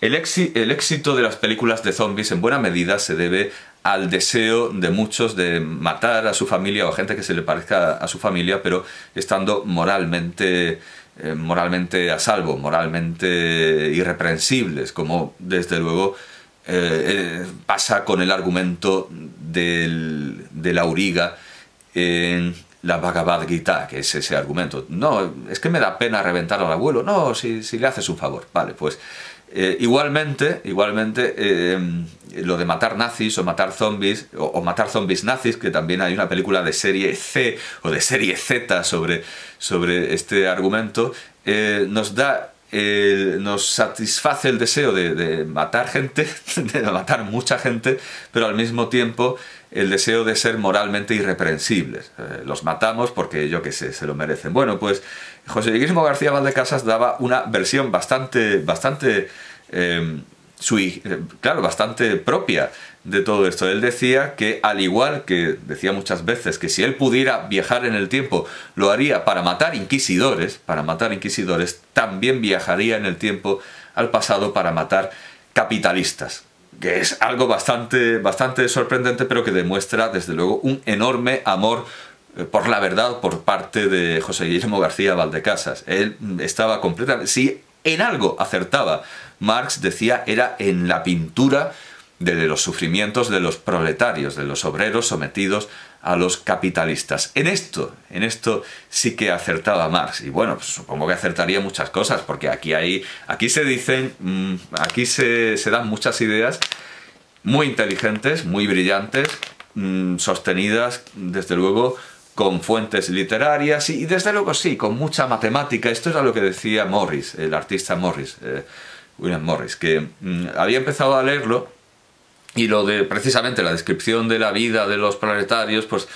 El éxito de las películas de zombies en buena medida se debe al deseo de muchos de matar a su familia o a gente que se le parezca a su familia, pero estando moralmente a salvo, moralmente irreprensibles, como desde luego pasa con el argumento del Auriga en la Bhagavad Gita, que es ese argumento. No, es que me da pena reventar al abuelo. No, si le haces un favor. Vale, pues igualmente, lo de matar nazis o matar zombies, o matar zombies nazis, que también hay una película de serie C o de serie Z sobre este argumento, nos satisface el deseo de matar gente, de matar mucha gente, pero al mismo tiempo el deseo de ser moralmente irreprensibles. Los matamos porque, yo qué sé, se lo merecen. Bueno, pues José Guillermo García Valdecasas daba una versión bastante propia de todo esto. Él decía que, al igual que decía muchas veces que si él pudiera viajar en el tiempo lo haría para matar inquisidores, también viajaría en el tiempo al pasado para matar capitalistas, que es algo bastante sorprendente, pero que demuestra desde luego un enorme amor por la verdad por parte de José Guillermo García Valdecasas. Él estaba completamente... Si en algo acertaba Marx, decía, era en la pintura de los sufrimientos de los proletarios, de los obreros sometidos a los capitalistas. En esto sí que acertaba Marx. Y bueno, pues supongo que acertaría muchas cosas, porque aquí se dicen, aquí se dan muchas ideas muy inteligentes, muy brillantes, sostenidas, desde luego, con fuentes literarias y desde luego sí, con mucha matemática. Esto era lo que decía Morris, el artista Morris, William Morris, que había empezado a leerlo, y lo de precisamente la descripción de la vida de los proletarios pues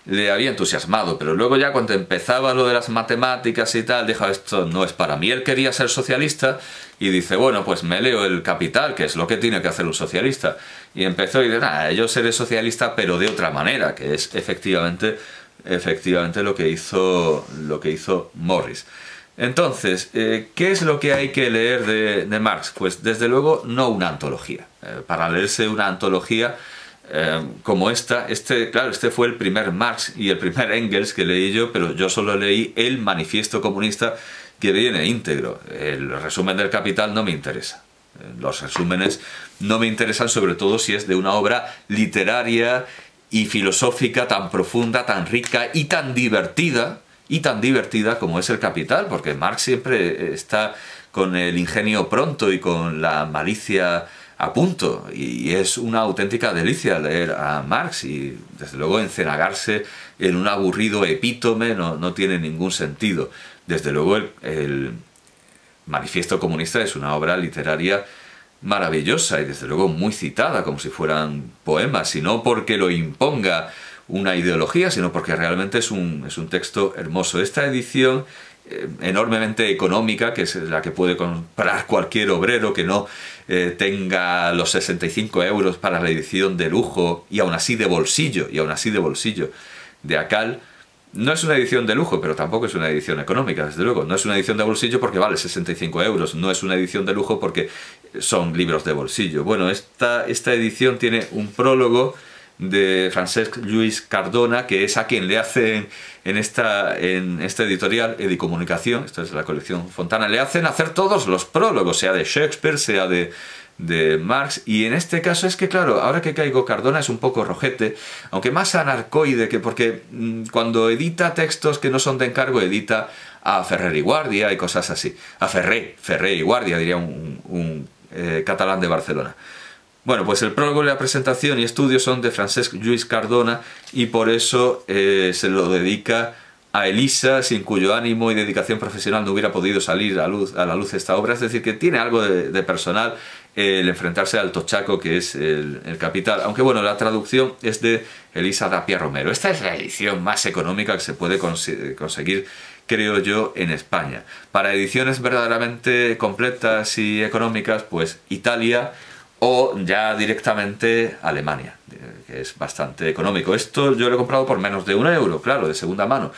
le había entusiasmado, pero luego ya cuando empezaba lo de las matemáticas y tal, dijo, esto no es para mí. Él quería ser socialista y dice, bueno, pues me leo El Capital, que es lo que tiene que hacer un socialista, y empezó y dice, nada, yo seré socialista pero de otra manera, que es efectivamente lo que hizo Morris. Entonces, ¿qué es lo que hay que leer de Marx? Pues desde luego no una antología. Para leerse una antología como claro, este fue el primer Marx y el primer Engels que leí yo, pero yo solo leí el Manifiesto Comunista, que viene íntegro. El resumen del Capital no me interesa. Los resúmenes no me interesan, sobre todo si es de una obra literaria y filosófica tan profunda, tan rica y tan divertida como es El Capital, porque Marx siempre está con el ingenio pronto y con la malicia a punto, y es una auténtica delicia leer a Marx, y desde luego encenagarse en un aburrido epítome no tiene ningún sentido. Desde luego el Manifiesto Comunista es una obra literaria maravillosa y desde luego muy citada, como si fueran poemas, y no porque lo imponga una ideología, sino porque realmente es un texto hermoso. Esta edición enormemente económica, que es la que puede comprar cualquier obrero que no tenga los 65 euros para la edición de lujo, y aún así de bolsillo, de Acal. No es una edición de lujo, pero tampoco es una edición económica, desde luego. No es una edición de bolsillo porque vale 65 euros, no es una edición de lujo porque son libros de bolsillo. Bueno, esta edición tiene un prólogo de Francesc Lluís Cardona, que es a quien le hacen en esta editorial Edicomunicación, esta es la colección Fontana, le hacen hacer todos los prólogos, sea de Shakespeare, sea de Marx, y en este caso es que, claro, ahora que caigo, Cardona es un poco rojete, aunque más anarcoide, porque cuando edita textos que no son de encargo, edita a Ferrer y Guardia y cosas así. A Ferrer y Guardia, diría un catalán de Barcelona. Bueno, pues el prólogo, la presentación y estudios son de Francesc Lluís Cardona, y por eso se lo dedica a Elisa, sin cuyo ánimo y dedicación profesional no hubiera podido salir a la luz esta obra. Es decir, que tiene algo de personal el enfrentarse al tochaco que es el Capital. Aunque bueno, la traducción es de Elisa Tapia Romero. Esta es la edición más económica que se puede conseguir, creo yo, en España. Para ediciones verdaderamente completas y económicas, pues Italia, o ya directamente Alemania, que es bastante económico. Esto yo lo he comprado por menos de €1, claro, de segunda mano,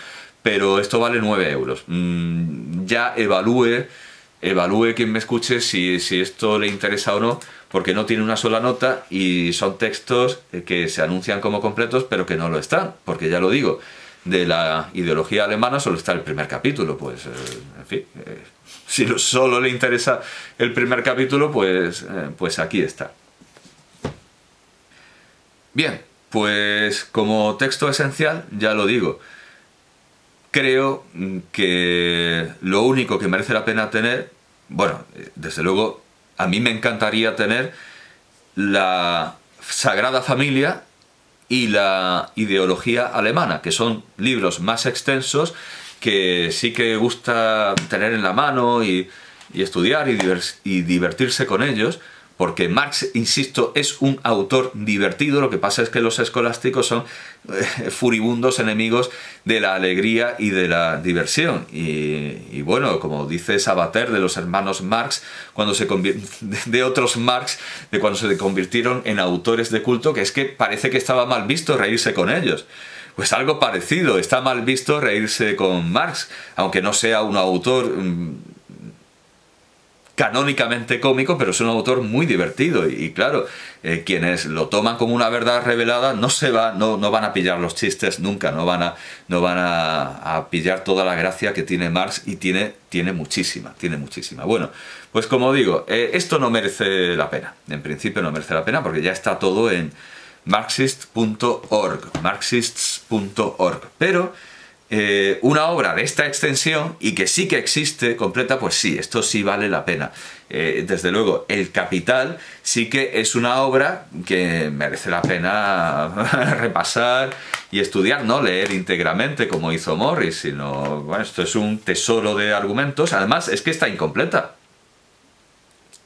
pero esto vale 9 euros. Ya evalúe evalúe quien me escuche si esto le interesa o no, porque no tiene una sola nota y son textos que se anuncian como completos, pero que no lo están, porque ya lo digo, de la ideología alemana solo está el primer capítulo, pues, en fin, si solo le interesa el primer capítulo, pues aquí está. Bien, pues como texto esencial, ya lo digo, creo que lo único que merece la pena tener, bueno, desde luego, a mí me encantaría tener la Sagrada Familia y la ideología alemana, que son libros más extensos que sí que gusta tener en la mano y estudiar y divertirse con ellos, porque Marx, insisto, es un autor divertido. Lo que pasa es que los escolásticos son furibundos enemigos de la alegría y de la diversión. Y bueno, como dice Sabater de los hermanos Marx, de otros Marx, de cuando se convirtieron en autores de culto, que es que parece que estaba mal visto reírse con ellos. Pues algo parecido, está mal visto reírse con Marx, aunque no sea un autor canónicamente cómico, pero es un autor muy divertido y claro, quienes lo toman como una verdad revelada no van a pillar los chistes nunca, no van a pillar toda la gracia que tiene Marx, y tiene muchísima. Bueno, pues como digo, esto no merece la pena, en principio no merece la pena, porque ya está todo en marxist.org, pero una obra de esta extensión y que sí que existe completa, pues sí, esto sí vale la pena. Desde luego, El Capital sí que es una obra que merece la pena repasar y estudiar, no leer íntegramente como hizo Morris, sino, bueno, esto es un tesoro de argumentos. Además, es que está incompleta.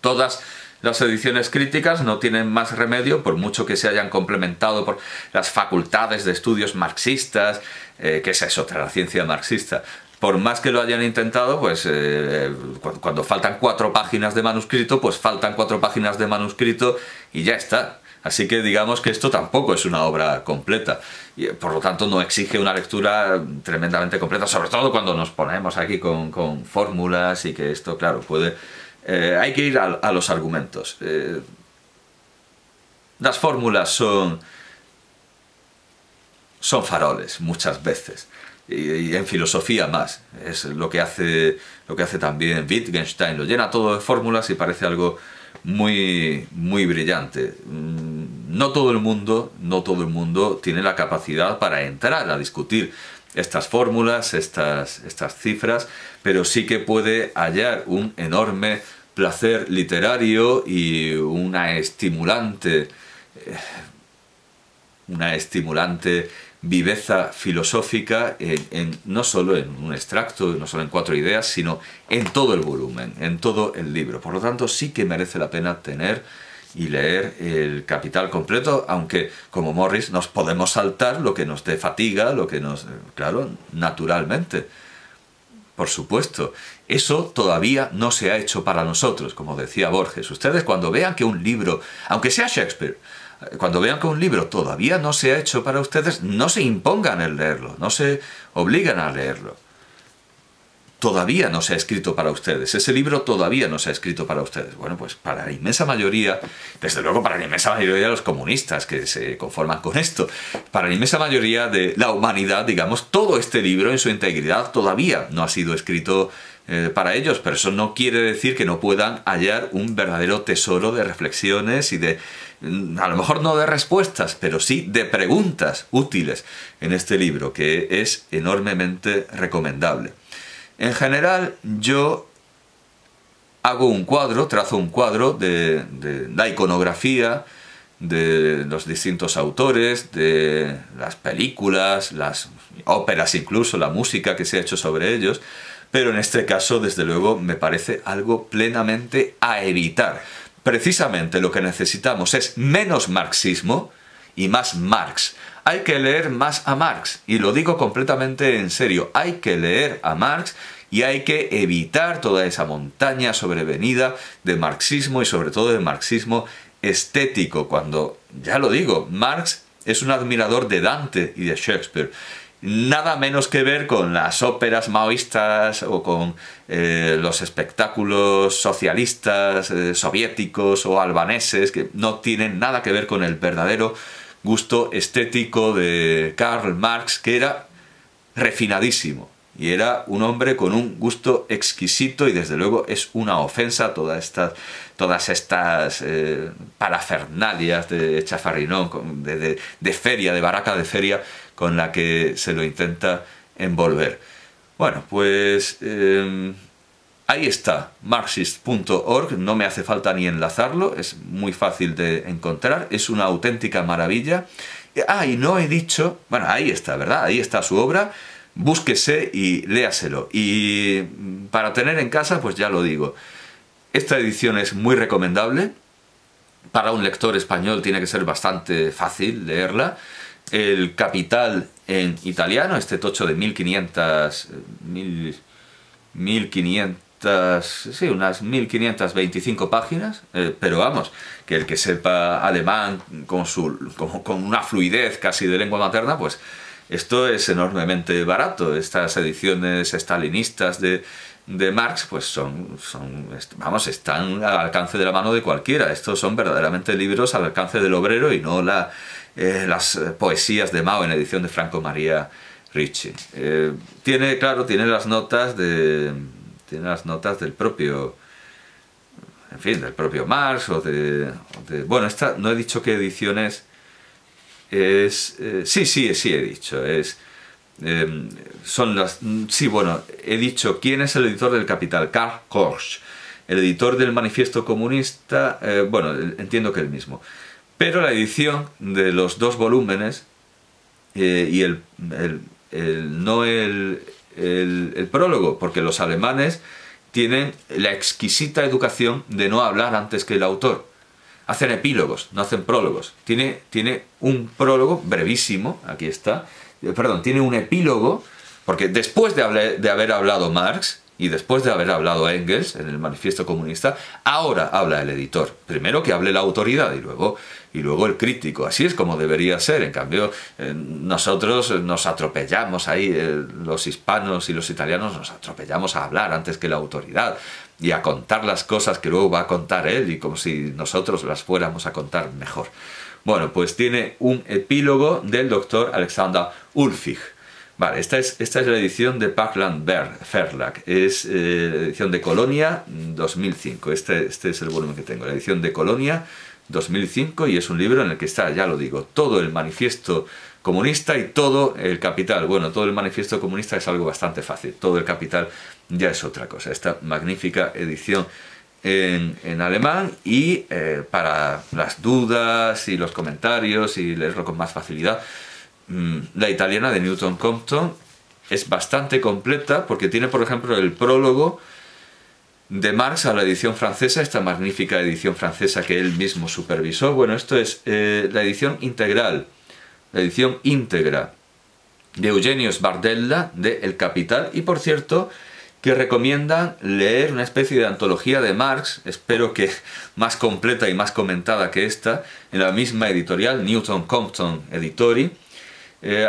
Todas las ediciones críticas no tienen más remedio, por mucho que se hayan complementado por las facultades de estudios marxistas, que esa es otra, la ciencia marxista. Por más que lo hayan intentado, pues cuando faltan 4 páginas de manuscrito, pues faltan 4 páginas de manuscrito y ya está. Así que digamos que esto tampoco es una obra completa, y por lo tanto no exige una lectura tremendamente completa, sobre todo cuando nos ponemos aquí con fórmulas y que esto, claro, puede... hay que ir a los argumentos. Las fórmulas son faroles muchas veces, y en filosofía más. Es lo que hace también Wittgenstein, lo llena todo de fórmulas y parece algo muy brillante. No todo el mundo tiene la capacidad para entrar a discutir estas fórmulas, estas cifras, pero sí que puede hallar un enorme placer literario y una estimulante viveza filosófica no solo en un extracto, no solo en 4 ideas, sino en todo el volumen, en todo el libro. Por lo tanto, sí que merece la pena tener y leer El Capital completo, aunque como Morris nos podemos saltar lo que nos dé fatiga, lo que nos... Claro, naturalmente, por supuesto. Eso todavía no se ha hecho para nosotros, como decía Borges. Ustedes cuando vean que un libro, aunque sea Shakespeare, cuando vean que un libro todavía no se ha hecho para ustedes, no se impongan en leerlo, no se obligan a leerlo. Todavía no se ha escrito para ustedes, ese libro todavía no se ha escrito para ustedes. Bueno, pues para la inmensa mayoría, desde luego para la inmensa mayoría de los comunistas que se conforman con esto, para la inmensa mayoría de la humanidad, digamos, todo este libro en su integridad todavía no ha sido escrito para ellos, pero eso no quiere decir que no puedan hallar un verdadero tesoro de reflexiones y de, a lo mejor no de respuestas, pero sí de preguntas útiles en este libro, que es enormemente recomendable. En general, yo hago un cuadro, trazo un cuadro de la iconografía de los distintos autores, de las películas, las óperas incluso, la música que se ha hecho sobre ellos, pero en este caso, desde luego, me parece algo plenamente a evitar. Precisamente lo que necesitamos es menos marxismo y más Marx. Hay que leer más a Marx, y lo digo completamente en serio, hay que leer a Marx y hay que evitar toda esa montaña sobrevenida de marxismo y sobre todo de marxismo estético, cuando, ya lo digo, Marx es un admirador de Dante y de Shakespeare, nada menos que ver con las óperas maoístas o con los espectáculos socialistas, soviéticos o albaneses, que no tienen nada que ver con el verdadero gusto estético de Karl Marx, que era refinadísimo. Y era un hombre con un gusto exquisito, y desde luego es una ofensa a todas estas parafernalias de chafarrinón, de feria, de baraca de feria, con la que se lo intenta envolver. Bueno, pues ahí está, Marxist.org, no me hace falta ni enlazarlo, es muy fácil de encontrar, es una auténtica maravilla. Y no he dicho, bueno, ahí está, ¿verdad? Ahí está su obra. Búsquese y léaselo. Y para tener en casa, pues ya lo digo, esta edición es muy recomendable. Para un lector español tiene que ser bastante fácil leerla. El Capital en italiano, este tocho de 1500, sí, unas 1525 páginas, pero vamos, que el que sepa alemán con una fluidez casi de lengua materna, pues esto es enormemente barato. Estas ediciones estalinistas de Marx, pues vamos, están al alcance de la mano de cualquiera. Estos son verdaderamente libros al alcance del obrero y no las poesías de Mao en edición de Franco María Ricci. Tiene las notas del propio, en fin, del propio Marx bueno, no he dicho qué ediciones. Sí he dicho, bueno, he dicho quién es el editor del Capital, Karl Korsch, el editor del Manifiesto Comunista, bueno, entiendo que el mismo, pero la edición de los 2 volúmenes y no el prólogo, porque los alemanes tienen la exquisita educación de no hablar antes que el autor. Hacen epílogos, no hacen prólogos. Tiene un prólogo brevísimo, aquí está, tiene un epílogo, porque después de haber hablado Marx y después de haber hablado Engels en el Manifiesto Comunista, ahora habla el editor. Primero que hable la autoridad y luego el crítico. Así es como debería ser. En cambio, nosotros nos atropellamos ahí, los hispanos y los italianos nos atropellamos a hablar antes que la autoridad y a contar las cosas que luego va a contar él, y como si nosotros las fuéramos a contar mejor. Bueno, pues tiene un epílogo del doctor Alexander Ulfig. Vale, esta es la edición de Parkland Verlag, es la edición de Colonia 2005, este es el volumen que tengo, la edición de Colonia 2005, y es un libro en el que está, ya lo digo, todo el Manifiesto Comunista y todo el Capital. Bueno, todo el Manifiesto Comunista es algo bastante fácil, todo el Capital ya es otra cosa. Esta magnífica edición en alemán, y para las dudas y los comentarios y leerlo con más facilidad, la italiana de Newton Compton es bastante completa, porque tiene, por ejemplo, el prólogo de Marx a la edición francesa, esta magnífica edición francesa que él mismo supervisó. Bueno, esto es la edición integral, la edición íntegra de Eugenio Sbardella de El Capital, y por cierto que recomiendan leer una especie de antología de Marx, espero que más completa y más comentada que esta, en la misma editorial, Newton Compton Editori.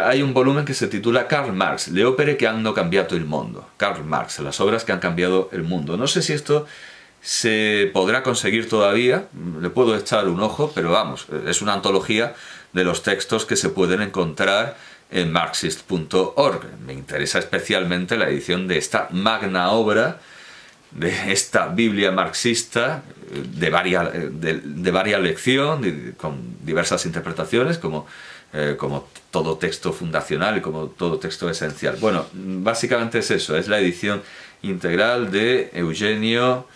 Hay un volumen que se titula Karl Marx, le opere che hanno cambiato il mondo. Karl Marx, las obras que han cambiado el mundo. No sé si esto se podrá conseguir todavía, le puedo echar un ojo, pero vamos, es una antología de los textos que se pueden encontrar en Marxist.org. Me interesa especialmente la edición de esta magna obra, de esta Biblia marxista, de varia lección, con diversas interpretaciones, como todo texto fundacional y como todo texto esencial. Bueno, básicamente es eso, es la edición integral de Eugenio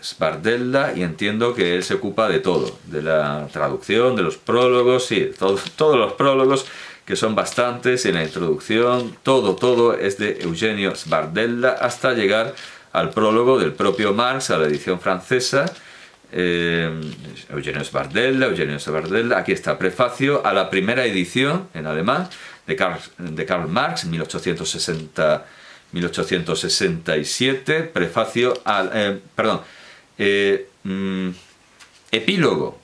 Sbardella, y entiendo que él se ocupa de todo, de la traducción, de los prólogos, sí, todos los prólogos, que son bastantes, y la introducción, todo es de Eugenio Sbardella, hasta llegar al prólogo del propio Marx, a la edición francesa. Eugenio Sbardella, aquí está, prefacio a la primera edición en alemán de Karl Marx, 1867, prefacio al, epílogo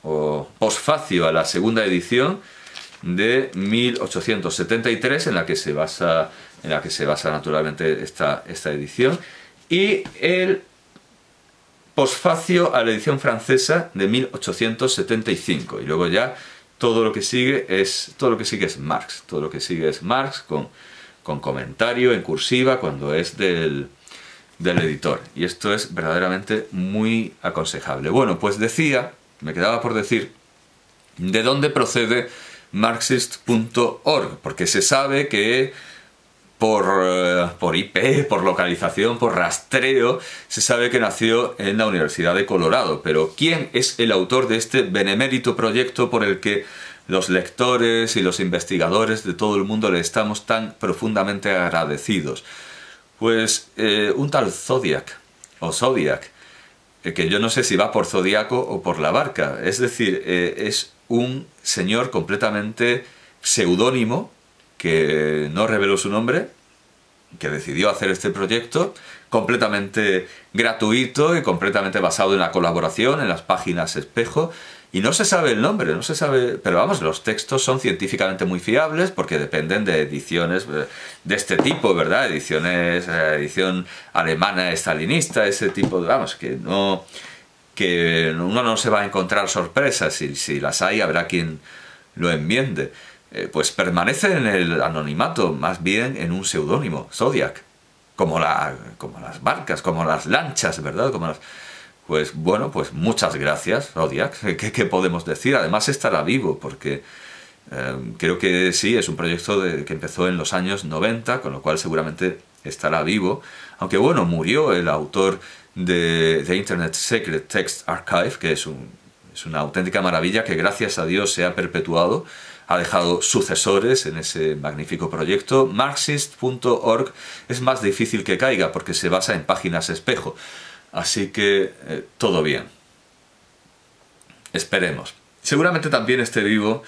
o posfacio a la segunda edición de 1873, en la que se basa naturalmente esta edición, y el posfacio a la edición francesa de 1875. Y luego ya todo lo que sigue es Marx. Todo lo que sigue es Marx con comentario en cursiva cuando es del editor. Y esto es verdaderamente muy aconsejable. Bueno, pues me quedaba por decir, ¿de dónde procede Marxist.org? Porque se sabe que por IP, por localización, por rastreo, se sabe que nació en la Universidad de Colorado. Pero ¿quién es el autor de este benemérito proyecto por el que los lectores y los investigadores de todo el mundo le estamos tan profundamente agradecidos? Pues un tal Zodiac, que yo no sé si va por Zodiaco o por la barca. Es decir, es un señor completamente pseudónimo, que no reveló su nombre, que decidió hacer este proyecto completamente gratuito y completamente basado en la colaboración, en las páginas espejo, y no se sabe el nombre, no se sabe, pero vamos, los textos son científicamente muy fiables porque dependen de ediciones de este tipo, ¿verdad? Edición alemana estalinista, ese tipo de, vamos, que uno no se va a encontrar sorpresas, y si las hay habrá quien lo enmiende. Pues permanece en el anonimato, más bien en un seudónimo, Zodiac, como las barcas, como las lanchas, ¿verdad? Pues bueno, pues muchas gracias, Zodiac. ¿Qué podemos decir? Además estará vivo, porque creo que sí, es un proyecto que empezó en los años 90, con lo cual seguramente estará vivo. Aunque bueno, murió el autor de Internet Secret Text Archive, que es una auténtica maravilla que gracias a Dios se ha perpetuado. Ha dejado sucesores en ese magnífico proyecto. Marxist.org es más difícil que caiga porque se basa en páginas espejo. Así que todo bien. Esperemos. Seguramente también esté vivo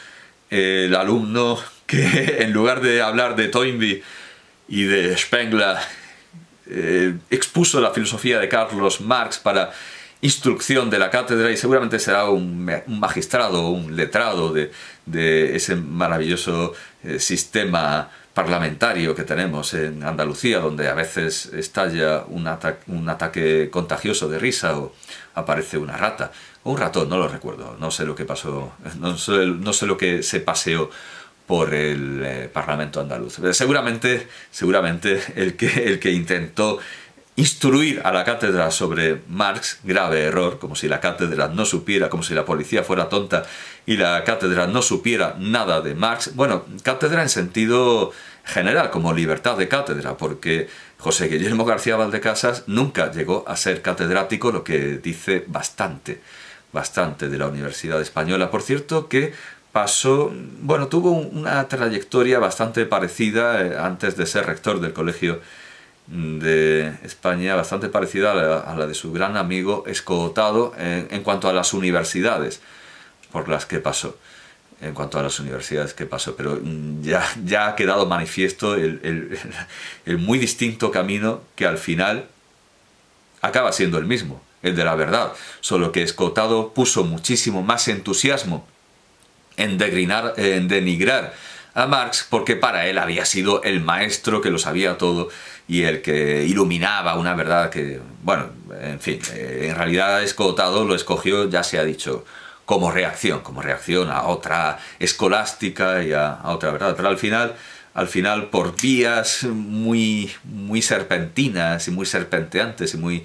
el alumno que en lugar de hablar de Toynbee y de Spengler expuso la filosofía de Carlos Marx para instrucción de la cátedra, y seguramente será un magistrado o un letrado de ese maravilloso sistema parlamentario que tenemos en Andalucía, donde a veces estalla un ataque contagioso de risa o aparece una rata o un ratón, no lo recuerdo, no sé lo que pasó, no sé lo que se paseó por el Parlamento andaluz. Seguramente el que intentó instruir a la cátedra sobre Marx, grave error, como si la cátedra no supiera, como si la policía fuera tonta y la cátedra no supiera nada de Marx. Bueno, cátedra en sentido general, como libertad de cátedra, porque José Guillermo García Valdecasas nunca llegó a ser catedrático, lo que dice bastante de la Universidad Española. Por cierto, que tuvo una trayectoria bastante parecida antes de ser rector del Colegio de España, bastante parecida a la de su gran amigo Escotado en cuanto a las universidades por las que pasó. Pero ya ha quedado manifiesto el muy distinto camino que al final acaba siendo el mismo, el de la verdad, solo que Escotado puso muchísimo más entusiasmo en denigrar a Marx, porque para él había sido el maestro que lo sabía todo y el que iluminaba una verdad que, bueno, en fin, en realidad Escotado lo escogió, ya se ha dicho, como reacción a otra escolástica y a otra verdad. Pero al final por vías muy serpentinas y muy serpenteantes y muy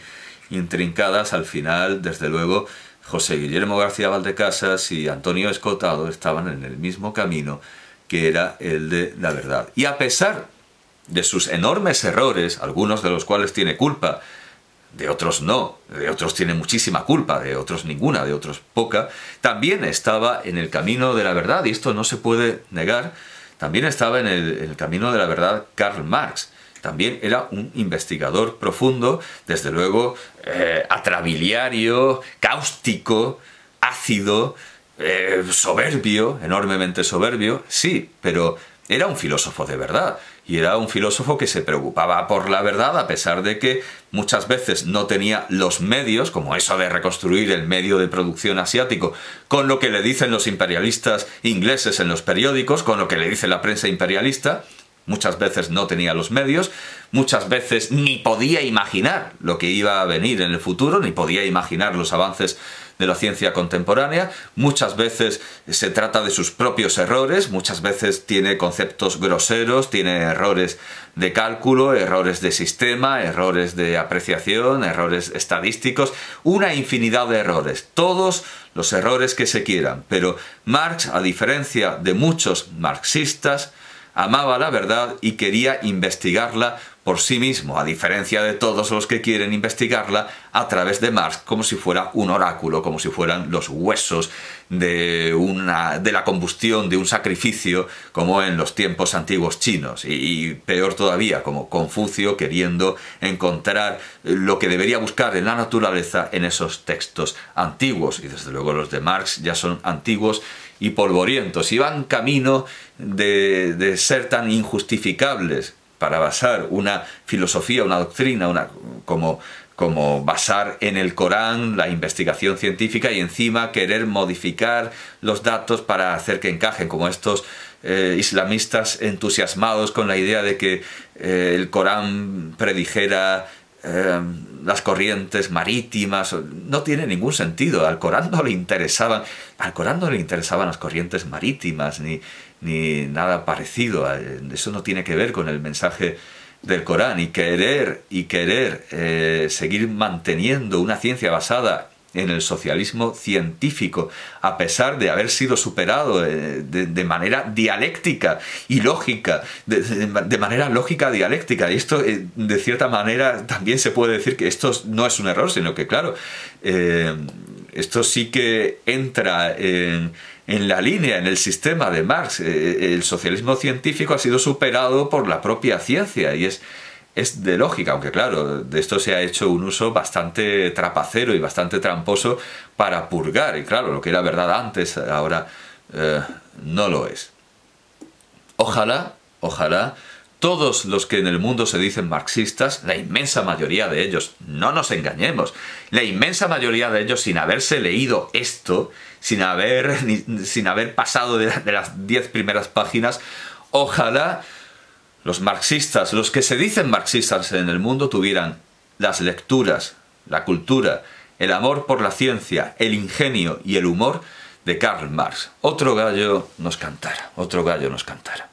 intrincadas, al final, desde luego, José Guillermo García Valdecasas y Antonio Escotado estaban en el mismo camino, que era el de la verdad. Y a pesar de sus enormes errores, algunos de los cuales tiene culpa, de otros no, de otros tiene muchísima culpa, de otros ninguna, de otros poca, también estaba en el camino de la verdad, y esto no se puede negar. También estaba en el camino de la verdad Karl Marx. También era un investigador profundo, desde luego atrabiliario, cáustico, ácido, soberbio, enormemente soberbio, sí, pero era un filósofo de verdad. Y era un filósofo que se preocupaba por la verdad, a pesar de que muchas veces no tenía los medios, como eso de reconstruir el medio de producción asiático, con lo que le dicen los imperialistas ingleses en los periódicos, con lo que le dice la prensa imperialista. Muchas veces no tenía los medios, muchas veces ni podía imaginar lo que iba a venir en el futuro, ni podía imaginar los avances de la ciencia contemporánea. Muchas veces se trata de sus propios errores, muchas veces tiene conceptos groseros, tiene errores de cálculo, errores de sistema, errores de apreciación, errores estadísticos, una infinidad de errores, todos los errores que se quieran. Pero Marx, a diferencia de muchos marxistas, amaba la verdad y quería investigarla por sí mismo, a diferencia de todos los que quieren investigarla a través de Marx, como si fuera un oráculo, como si fueran los huesos de la combustión, de un sacrificio, como en los tiempos antiguos chinos, y peor todavía, como Confucio queriendo encontrar lo que debería buscar en la naturaleza en esos textos antiguos, y desde luego los de Marx ya son antiguos y polvorientos, y van camino de ser tan injustificables para basar una filosofía, una doctrina, como basar en el Corán la investigación científica y encima querer modificar los datos para hacer que encajen, como estos islamistas entusiasmados con la idea de que el Corán predijera las corrientes marítimas. No tiene ningún sentido. Al Corán no le interesaban las corrientes marítimas ni nada parecido. Eso no tiene que ver con el mensaje del Corán. Y querer seguir manteniendo una ciencia basada en el socialismo científico, a pesar de haber sido superado de manera dialéctica y lógica, de manera lógica dialéctica. Y esto, de cierta manera, también se puede decir que esto no es un error, sino que, claro, esto sí que entra en la línea, en el sistema de Marx. El socialismo científico ha sido superado por la propia ciencia y es de lógica, aunque claro, de esto se ha hecho un uso bastante trapacero y bastante tramposo para purgar, y claro, lo que era verdad antes, ahora no lo es. Ojalá todos los que en el mundo se dicen marxistas, la inmensa mayoría de ellos, no nos engañemos, la inmensa mayoría de ellos sin haberse leído esto, sin haber pasado de las 10 primeras páginas, ojalá los marxistas, los que se dicen marxistas en el mundo, tuvieran las lecturas, la cultura, el amor por la ciencia, el ingenio y el humor de Karl Marx. Otro gallo nos cantara, otro gallo nos cantara.